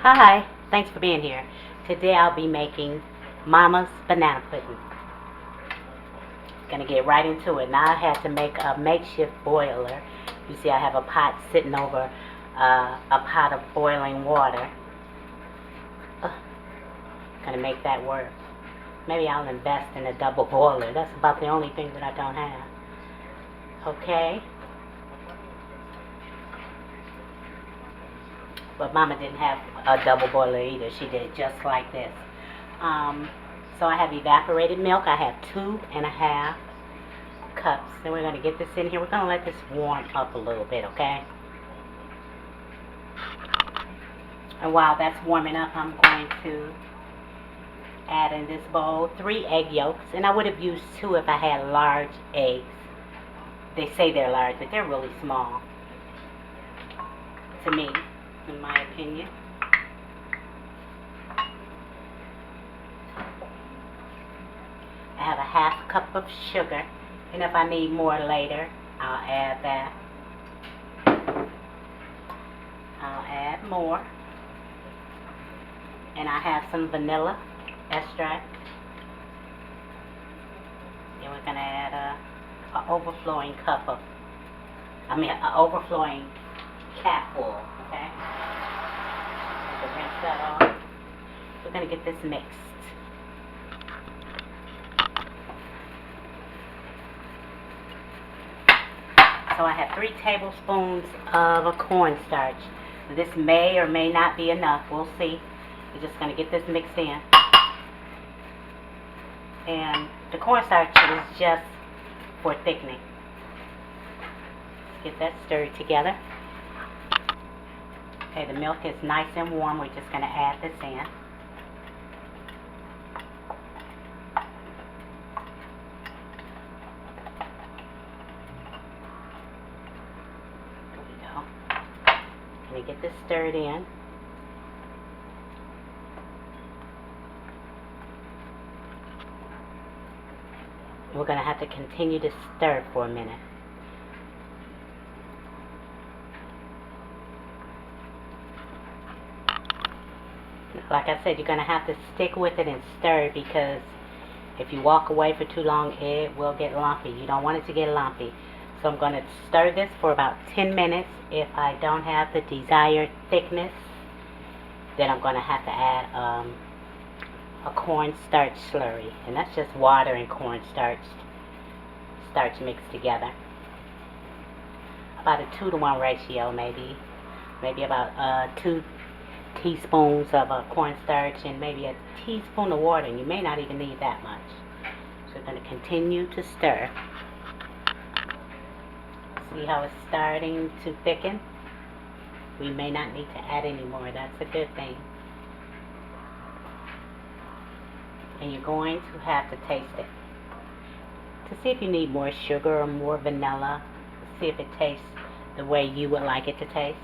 Hi, thanks for being here. Today I'll be making Mama's banana pudding. Gonna get right into it. Now I had to make a makeshift boiler. You see I have a pot sitting over a pot of boiling water. Ugh, gonna make that work. Maybe I'll invest in a double boiler. That's about the only thing that I don't have. Okay? But Mama didn't have a double boiler either. She did it just like this. So I have evaporated milk. I have 2.5 cups. Then we're going to get this in here. We're going to let this warm up a little bit, okay? And while that's warming up, I'm going to add in this bowl 3 egg yolks. And I would have used 2 if I had large eggs. They say they're large, but they're really small to me, in my opinion. I have a 1/2 cup of sugar, and if I need more later, I'll add that. I'll add more. And I have some vanilla extract. And we're going to add an overflowing overflowing cap full, okay? So rinse that off. We're going to get this mixed. So I have 3 tablespoons of a cornstarch. This may or may not be enough. We'll see. We're just going to get this mixed in. And the cornstarch is just for thickening. Let's get that stirred together. Okay, the milk is nice and warm. We're just going to add this in. Let me get this stirred in. We're going to have to continue to stir for a minute. Like I said, you're going to have to stick with it and stir, because if you walk away for too long, it will get lumpy. You don't want it to get lumpy. So I'm going to stir this for about 10 minutes. If I don't have the desired thickness, then I'm going to have to add a cornstarch slurry. And that's just water and cornstarch mixed together. About a 2-to-1 ratio, maybe. Maybe about 2 teaspoons of cornstarch and maybe a teaspoon of water. And you may not even need that much. So we're going to continue to stir. See how it's starting to thicken? We may not need to add any more. That's a good thing. And you're going to have to taste it to see if you need more sugar or more vanilla. See if it tastes the way you would like it to taste.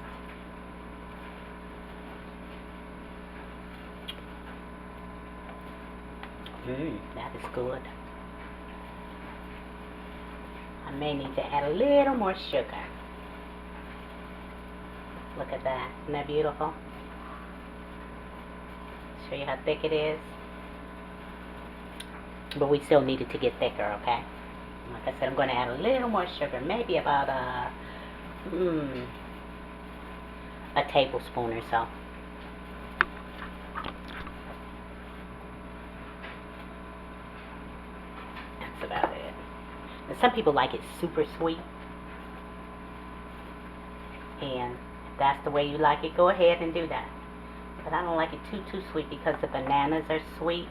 That is good. I may need to add a little more sugar. Look at that. Isn't that beautiful? Show you how thick it is. But we still need it to get thicker, okay? Like I said, I'm going to add a little more sugar. Maybe about a tablespoon or so. That's about it. And some people like it super sweet. And if that's the way you like it, go ahead and do that. But I don't like it too sweet, because the bananas are sweet.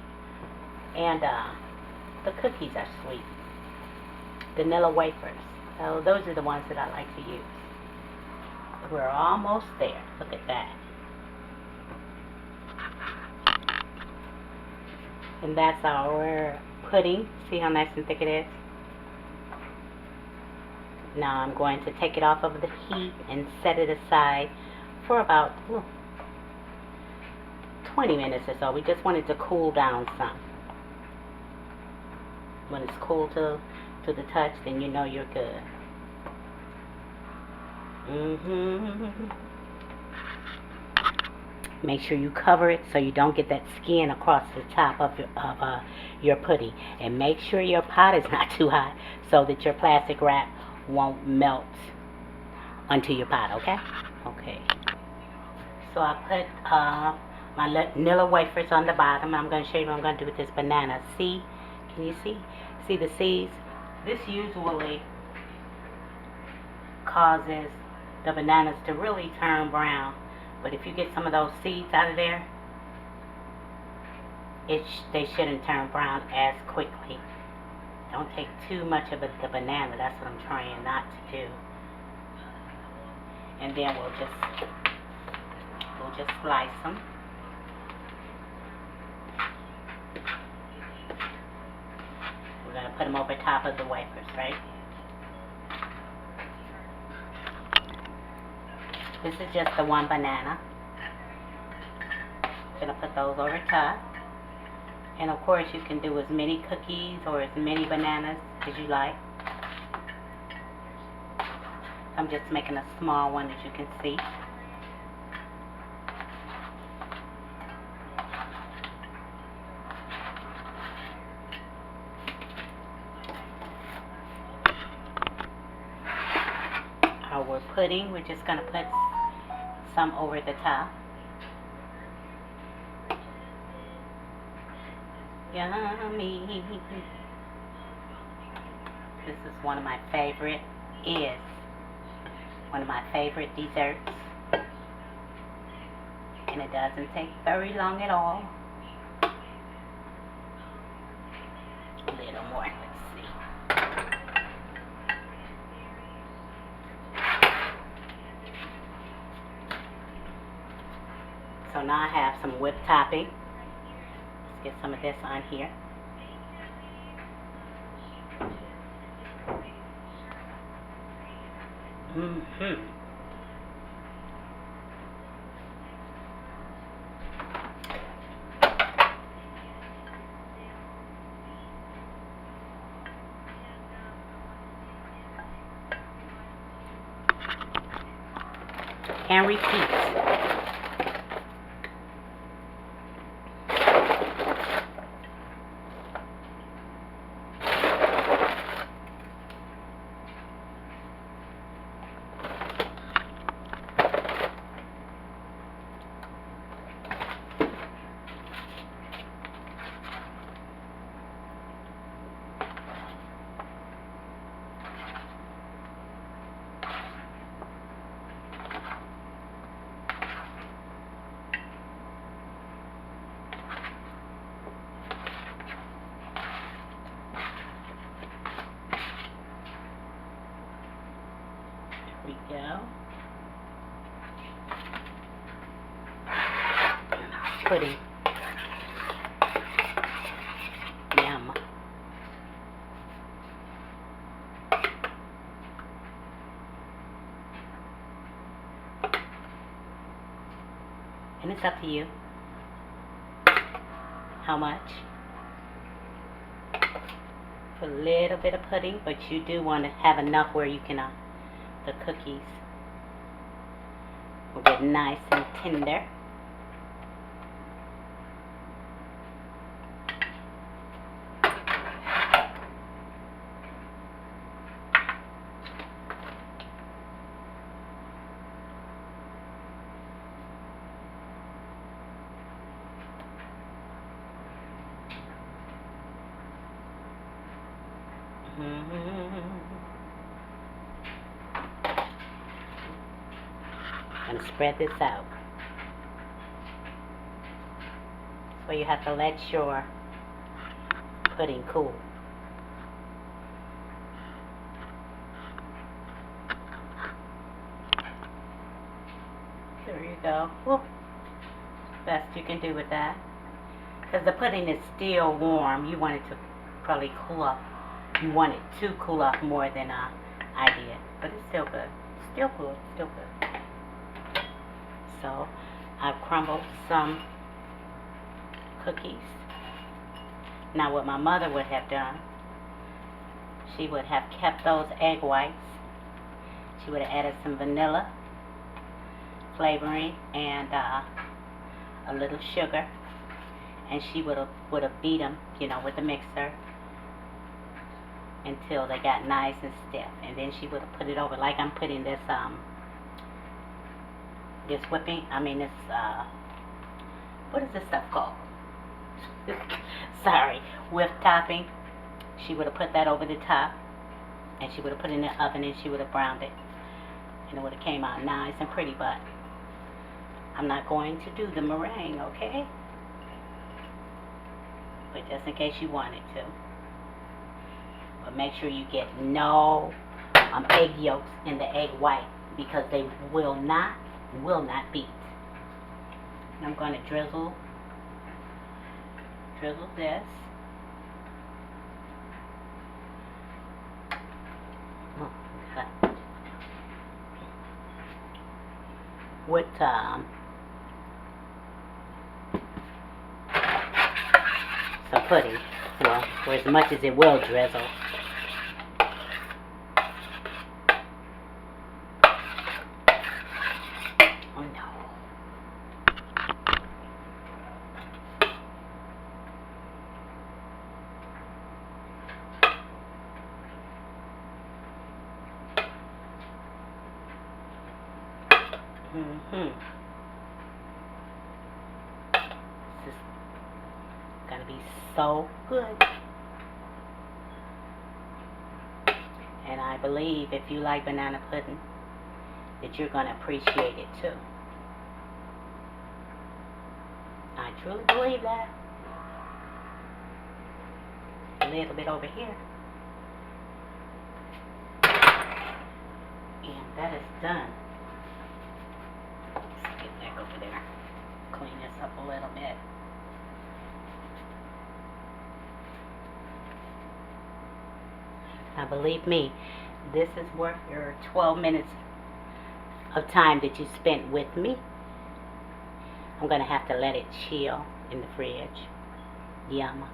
And the cookies are sweet. Vanilla wafers. So those are the ones that I like to use. We're almost there. Look at that. And that's our pudding. See how nice and thick it is? Now I'm going to take it off of the heat and set it aside for about 20 minutes or so. We just want it to cool down some. When it's cool to the touch, then you know you're good. Make sure you cover it so you don't get that skin across the top of your pudding. And make sure your pot is not too hot so that your plastic wrap won't melt onto your pot, okay? Okay. So I put my vanilla wafers on the bottom. I'm going to show you what I'm going to do with this banana. See? Can you see? See the seeds? This usually causes the bananas to really turn brown. But if you get some of those seeds out of there, they shouldn't turn brown as quickly. Don't take too much of the banana. That's what I'm trying not to do. And then we'll just slice them. We're going to put them over top of the wafers, right? This is just the one banana. I'm going to put those over top. And of course you can do as many cookies or as many bananas as you like. I'm just making a small one, as you can see. Our pudding, we're just going to put some over the top. Yummy. This is one of my favorite desserts. And it doesn't take very long at all. A little more, let's see. So now I have some whipped topping. Let's get some of this on here. And repeat. We go. Pudding. Yum. And it's up to you how much. Put a little bit of pudding, but you do want to have enough where you can the cookies will get nice and tender. And spread this out. So you have to let your pudding cool. There you go. Whoop. Best you can do with that. Because the pudding is still warm. You want it to probably cool off. You want it to cool off more than I did. But it's still good. Still good. Still good. So I've crumbled some cookies. Now what my mother would have done, she would have kept those egg whites. She would have added some vanilla flavoring and a little sugar, and she would have beat them, with the mixer until they got nice and stiff. And then she would have put it over like I'm putting this whipping. What is this stuff called? Sorry, whip topping. She would have put that over the top, and she would have put it in the oven, and she would have browned it, and it would have came out nice and pretty. But I'm not going to do the meringue, okay? But just in case you wanted to. But make sure you get no egg yolks in the egg white, because they will not beat. And I'm going to drizzle this. Okay. With some pudding, well, for as much as it will drizzle. Oh no. This is gonna be so good. And I believe if you like banana pudding, that you're gonna appreciate it too. I truly believe that. A little bit over here. And that is done. Let's get back over there. Clean this up a little bit. Now believe me, this is worth your 12 minutes of time that you spent with me. I'm going to have to let it chill in the fridge. Yum.